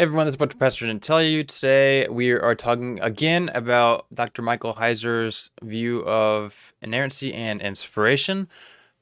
Everyone, this is Butcher Pastor and tell you today we are talking again about Dr. Michael Heiser's view of inerrancy and inspiration.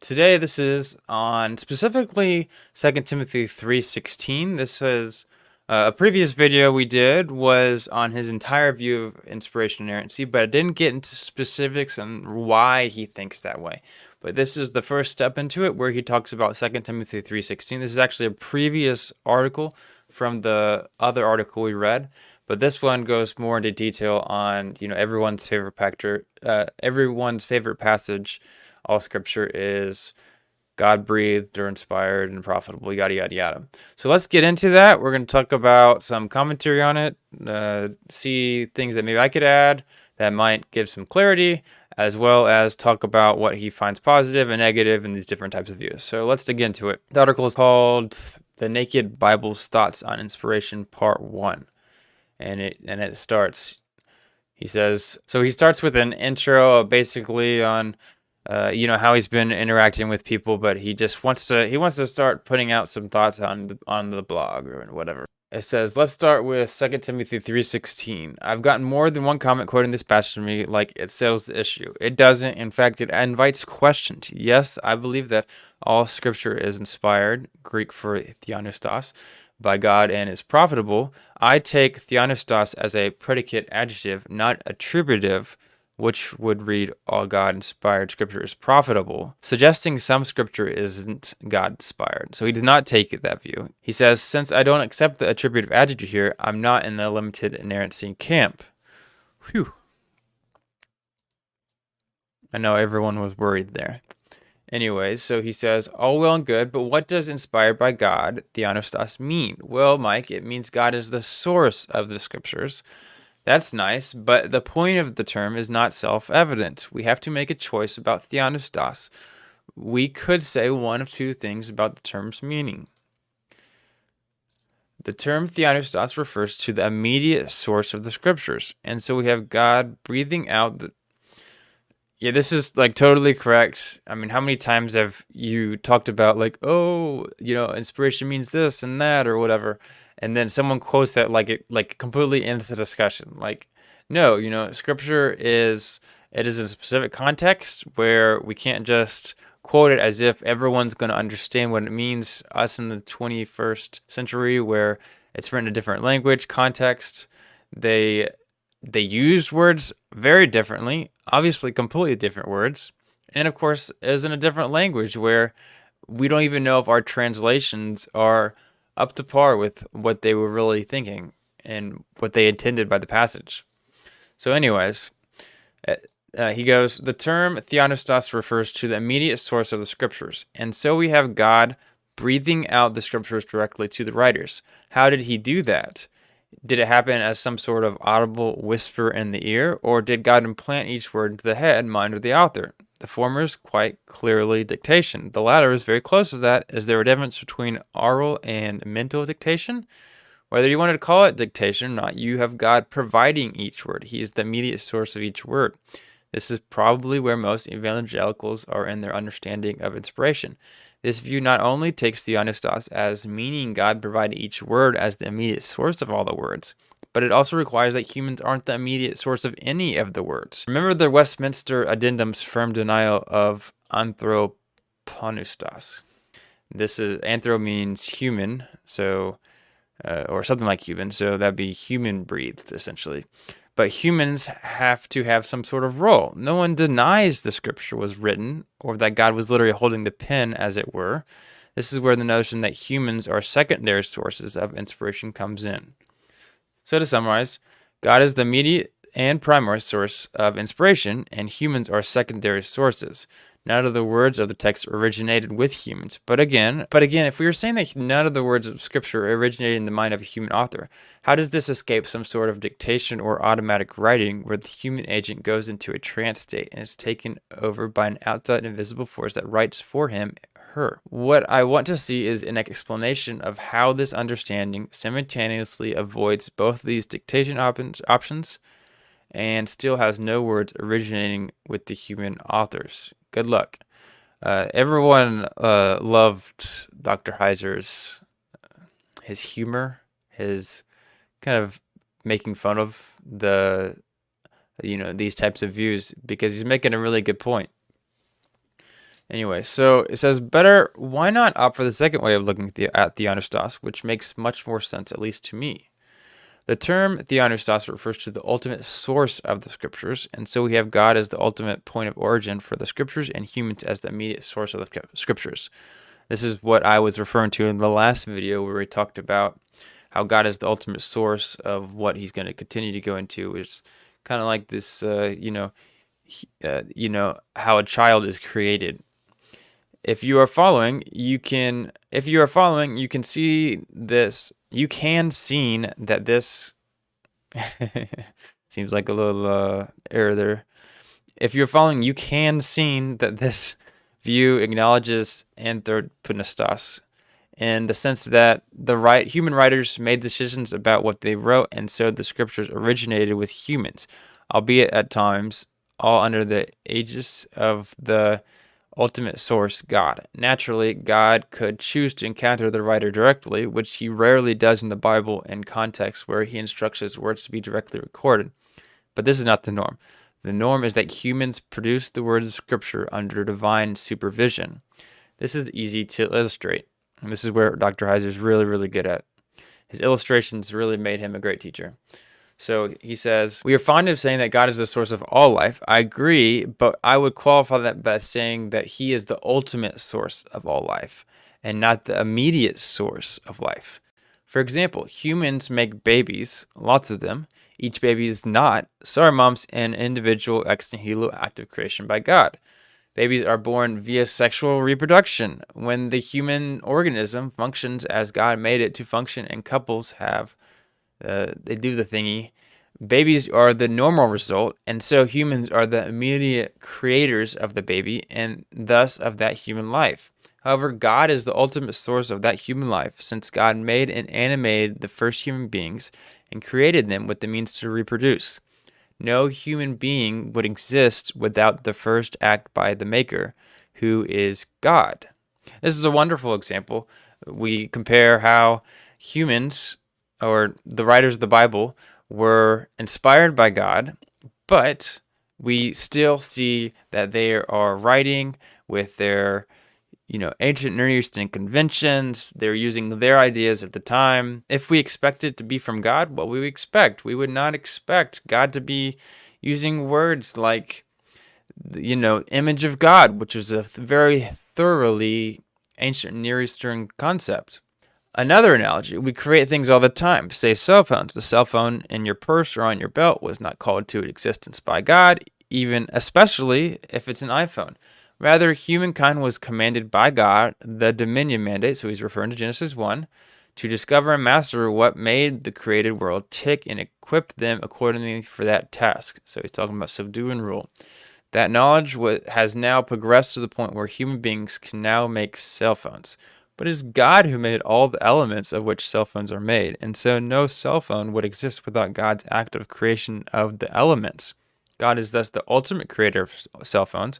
Today this is on specifically 2 Timothy 3:16. This is a previous video we did was on his entire view of inspiration and inerrancy, but it didn't get into specifics and why he thinks that way. But this is the first step into it where he talks about 2 Timothy 3:16. This is actually a previous article from the other article we read, but this one goes more into detail on, everyone's favorite passage. All scripture is God-breathed or inspired and profitable, yada, yada, yada. So let's get into that. We're going to talk about some commentary on it, see things that maybe I could add that might give some clarity, as well as talk about what he finds positive and negative in these different types of views. So let's dig into it. The article is called The Naked Bible's Thoughts on Inspiration, Part 1. And it starts, he starts with an intro basically on how he's been interacting with people, but he wants to start putting out some thoughts on the blog or whatever. It says, let's start with 2 Timothy 3:16. I've gotten more than one comment quoting this passage to me like it settles the issue. It doesn't. In fact, it invites questions. Yes, I believe that all scripture is inspired, Greek for theopneustos, by God and is profitable. I take theopneustos as a predicate adjective, not attributive, which would read all God-inspired scripture is profitable, suggesting some scripture isn't God-inspired. So he did not take that view. He says, since I don't accept the attributive adjective here, I'm not in the limited inerrancy camp. Whew. I know everyone was worried there. Anyways, so he says, all well and good, but what does inspired by God, theopneustos, mean? Well, Mike, it means God is the source of the scriptures. That's nice, but the point of the term is not self-evident. We have to make a choice about theopneustos. We could say one of two things about the term's meaning. The term theopneustos refers to the immediate source of the scriptures, and so we have God breathing out the... Yeah, this is like totally correct. I mean, how many times have you talked about like, inspiration means this and that or whatever, and then someone quotes that like it completely ends the discussion. Like, no, scripture is in a specific context where we can't just quote it as if everyone's going to understand what it means. Us in the 21st century, where it's written in a different language context, they used words very differently, obviously completely different words, and of course is in a different language where we don't even know if our translations are up to par with what they were really thinking and what they intended by the passage. So anyways, he goes, the term theopneustos refers to the immediate source of the scriptures, and so we have God breathing out the scriptures directly to the writers. How did he do that? Did it happen as some sort of audible whisper in the ear, or did God implant each word into the head, mind of the author? The former is quite clearly dictation. The latter is very close to that. Is there a difference between oral and mental dictation? Whether you wanted to call it dictation or not, you have God providing each word. He is the immediate source of each word. This is probably where most evangelicals are in their understanding of inspiration. This view not only takes theopneustos as meaning God provided each word as the immediate source of all the words, but it also requires that humans aren't the immediate source of any of the words. Remember the Westminster Addendum's firm denial of anthropneustos. This is, anthro means human, so or something like human, so that'd be human breathed essentially. But humans have to have some sort of role. No one denies the scripture was written or that God was literally holding the pen, as it were. This is where the notion that humans are secondary sources of inspiration comes in. So to summarize, God is the immediate and primary source of inspiration, and humans are secondary sources. None of the words of the text originated with humans. But again, if we were saying that none of the words of Scripture originated in the mind of a human author, how does this escape some sort of dictation or automatic writing where the human agent goes into a trance state and is taken over by an outside invisible force that writes for him, her? What I want to see is an explanation of how this understanding simultaneously avoids both of these dictation options and still has no words originating with the human authors. Good luck. Everyone loved Dr. Heiser's his humor, his kind of making fun of these types of views, because he's making a really good point. Anyway, so it says, better, why not opt for the second way of looking at theonostos, which makes much more sense, at least to me. The term theonostos refers to the ultimate source of the scriptures, and so we have God as the ultimate point of origin for the scriptures and humans as the immediate source of the scriptures. This is what I was referring to in the last video, where we talked about how God is the ultimate source of what he's going to continue to go into. It's kind of like this, how a child is created. If you are following, you can see this. You can see that this seems like a little error there. If you're following, you can see that this view acknowledges anthropounos, in the sense that human writers made decisions about what they wrote, and so the scriptures originated with humans, albeit at times all under the aegis of the ultimate source, God. Naturally, God could choose to encounter the writer directly, which he rarely does in the Bible in contexts where he instructs his words to be directly recorded. But this is not the norm. The norm is that humans produce the words of Scripture under divine supervision. This is easy to illustrate, and this is where Dr. Heiser is really, really good at. His illustrations really made him a great teacher. So he says, we are fond of saying that God is the source of all life. I agree, but I would qualify that by saying that he is the ultimate source of all life and not the immediate source of life. For example, humans make babies, lots of them. Each baby is not, so are moms, an individual ex nihilo act of creation by God. Babies are born via sexual reproduction, when the human organism functions as God made it to function, and couples they do the thingy. Babies are the normal result, and so humans are the immediate creators of the baby, and thus of that human life. However, God is the ultimate source of that human life, since God made and animated the first human beings and created them with the means to reproduce. No human being would exist without the first act by the Maker, who is God. This is a wonderful example. We compare how humans, or the writers of the Bible, were inspired by God, but we still see that they are writing with their ancient Near Eastern conventions. They're using their ideas at the time. If we expect it to be from God, what we expect? We would not expect God to be using words like, image of God, which is a very thoroughly ancient Near Eastern concept. Another analogy, we create things all the time. Say cell phones. The cell phone in your purse or on your belt was not called to existence by God, especially if it's an iPhone. Rather, humankind was commanded by God, the dominion mandate, so he's referring to Genesis 1, to discover and master what made the created world tick and equip them accordingly for that task. So he's talking about subdue and rule. That knowledge has now progressed to the point where human beings can now make cell phones. But it is God who made all the elements of which cell phones are made, and so no cell phone would exist without God's act of creation of the elements. God is thus the ultimate creator of cell phones,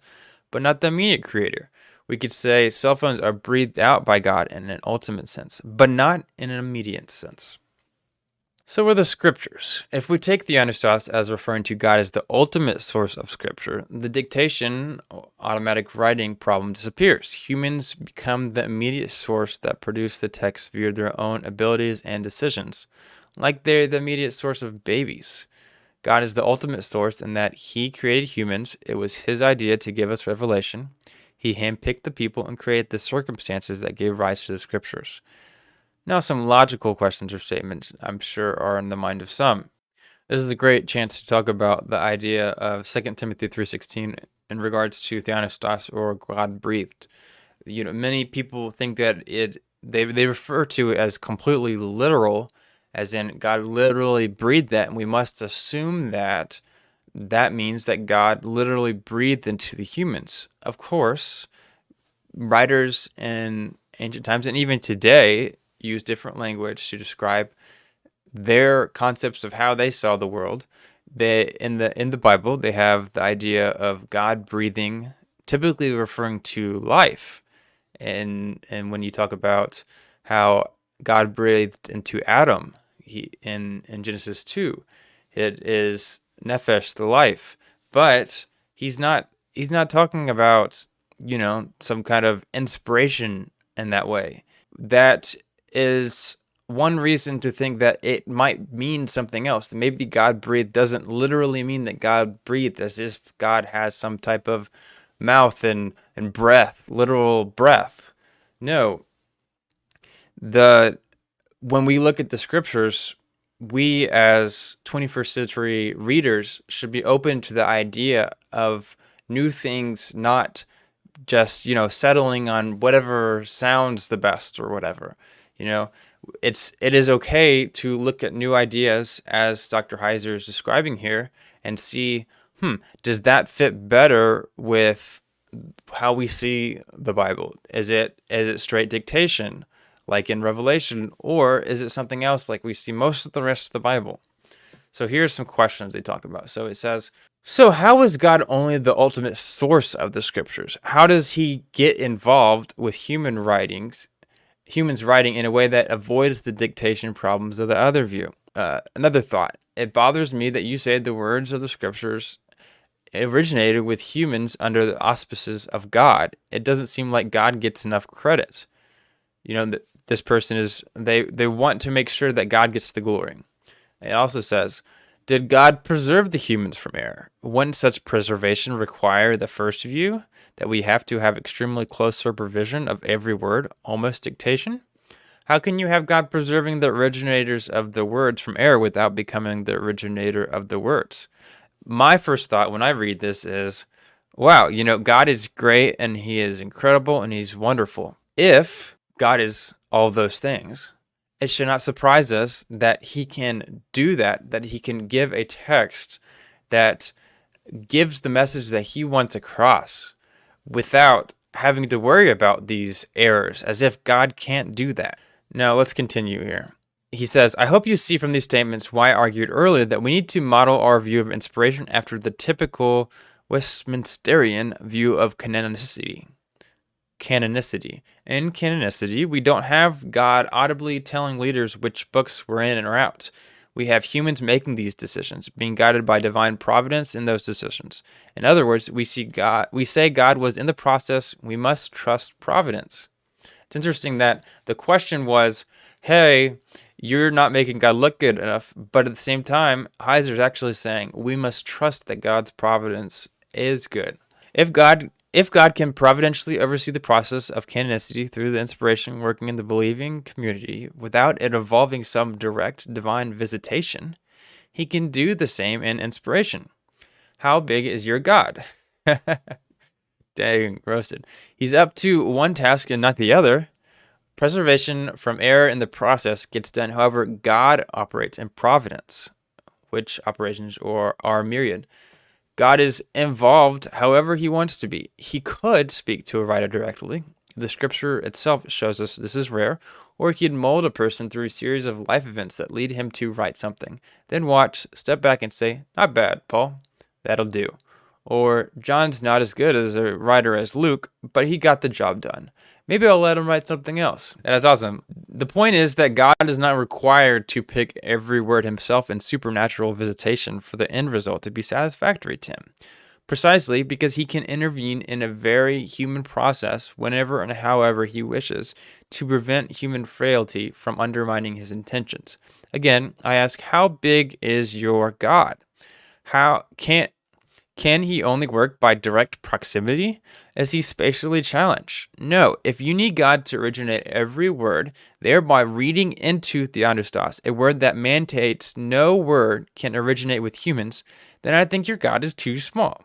but not the immediate creator. We could say cell phones are breathed out by God in an ultimate sense, but not in an immediate sense. So are the scriptures. If we take theonostos as referring to God as the ultimate source of scripture, the dictation, automatic writing problem disappears. Humans become the immediate source that produce the text via their own abilities and decisions, like they're the immediate source of babies. God is the ultimate source in that he created humans. It was his idea to give us revelation. He handpicked the people and created the circumstances that gave rise to the scriptures. Now, some logical questions or statements I'm sure are in the mind of some. This is a great chance to talk about the idea of 2 Timothy 3:16 in regards to theonostos, or God-breathed. Many people think that they refer to it as completely literal, as in God literally breathed that, and we must assume that means that God literally breathed into the humans. Of course, writers in ancient times and even today use different language to describe their concepts of how they saw the world. In the Bible, they have the idea of God breathing, typically referring to life. And when you talk about how God breathed into Adam, In Genesis 2. It is nephesh, the life. But he's not talking about, some kind of inspiration in that way. That is one reason to think that it might mean something else. Maybe God breathed doesn't literally mean that God breathed as if God has some type of mouth and breath, literal breath. No, the when we look at the scriptures, we as 21st century readers should be open to the idea of new things, not just, settling on whatever sounds the best or whatever. You know, it is okay to look at new ideas as Dr. Heiser is describing here and see, does that fit better with how we see the Bible? Is it straight dictation like in Revelation, or is it something else like we see most of the rest of the Bible? So here's some questions they talk about. So it says, so how is God only the ultimate source of the scriptures? How does he get involved with humans writing in a way that avoids the dictation problems of the other view? Another thought. It bothers me that you say the words of the scriptures originated with humans under the auspices of God. It doesn't seem like God gets enough credit. This person they want to make sure that God gets the glory. It also says, did God preserve the humans from error? Wouldn't such preservation require the first view, that we have to have extremely close supervision of every word, almost dictation? How can you have God preserving the originators of the words from error without becoming the originator of the words? My first thought when I read this is, wow, God is great and he is incredible and he's wonderful. If God is all those things, it should not surprise us that he can do that he can give a text that gives the message that he wants across without having to worry about these errors, as if God can't do that. Now, let's continue here. He says, I hope you see from these statements why I argued earlier that we need to model our view of inspiration after the typical Westminsterian view of canonicity. In canonicity, we don't have God audibly telling leaders which books we're in or out. We have humans making these decisions, being guided by divine providence in those decisions. In other words, we say God was in the process. We must trust providence. It's interesting that the question was, hey, you're not making God look good enough. But at the same time, Heiser is actually saying we must trust that God's providence is good. If God can providentially oversee the process of canonicity through the inspiration working in the believing community without it involving some direct divine visitation, he can do the same in inspiration. How big is your God? Dang, roasted. He's up to one task and not the other. Preservation from error in the process gets done. However, God operates in providence, which operations are myriad. God is involved however he wants to be. He could speak to a writer directly. The scripture itself shows us this is rare, or he could mold a person through a series of life events that lead him to write something. Then watch, step back and say, not bad, Paul. That'll do. Or, John's not as good as a writer as Luke, but he got the job done. Maybe I'll let him write something else. That's awesome. The point is that God is not required to pick every word himself in supernatural visitation for the end result to be satisfactory to him. Precisely because he can intervene in a very human process whenever and however he wishes to prevent human frailty from undermining his intentions. Again, I ask, how big is your God? How can he only work by direct proximity? Is he spatially challenged? No. If you need God to originate every word, thereby reading into theopneustos, a word that mandates no word can originate with humans, then I think your God is too small.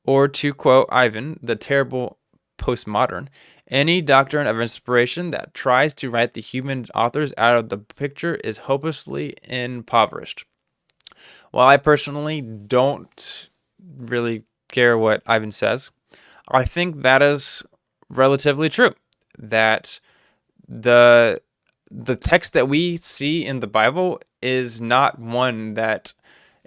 Or to quote Ivan, the terrible postmodern, any doctrine of inspiration that tries to write the human authors out of the picture is hopelessly impoverished. While I personally don't really care what Ivan says, I think that is relatively true. That the text that we see in the Bible is not one that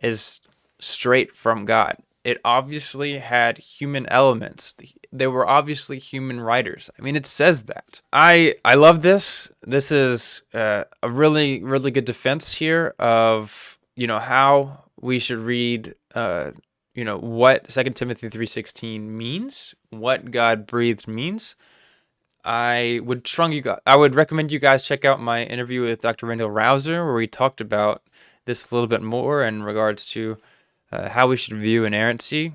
is straight from God. it obviously had human elements. They were obviously human writers. I mean, it says that. I love this. This is a really, really good defense here of, how we should read, what 2 Timothy 3:16 means, what God breathed means. I would recommend you guys check out my interview with Dr. Randall Rouser, where we talked about this a little bit more in regards to how we should view inerrancy.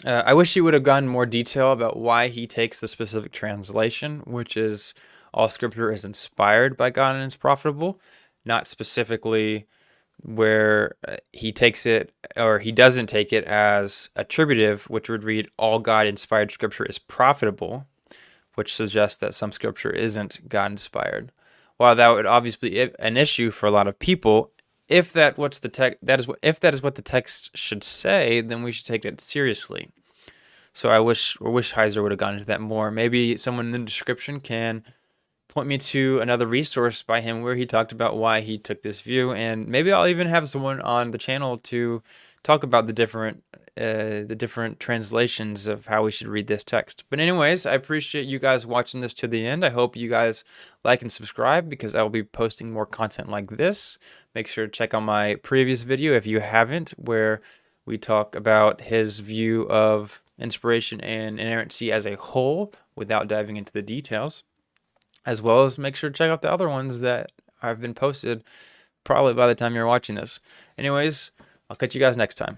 I wish he would have gone more detail about why he takes the specific translation, which is all scripture is inspired by God and is profitable, not specifically where he takes it or he doesn't take it as attributive, which would read all God inspired scripture is profitable, which suggests that some scripture isn't God inspired. While that would obviously be an issue for a lot of people, if that is what the text should say, then we should take it seriously. So I wish Heiser would have gone into that more. Maybe someone in the description can point me to another resource by him where he talked about why he took this view, and maybe I'll even have someone on the channel to talk about the different translations of how we should read this text. But anyways, I appreciate you guys watching this to the end. I hope you guys like and subscribe, because I will be posting more content like this. Make sure to check out my previous video if you haven't, where we talk about his view of inspiration and inerrancy as a whole without diving into the details, as well as make sure to check out the other ones that have been posted probably by the time you're watching this. Anyways, I'll catch you guys next time.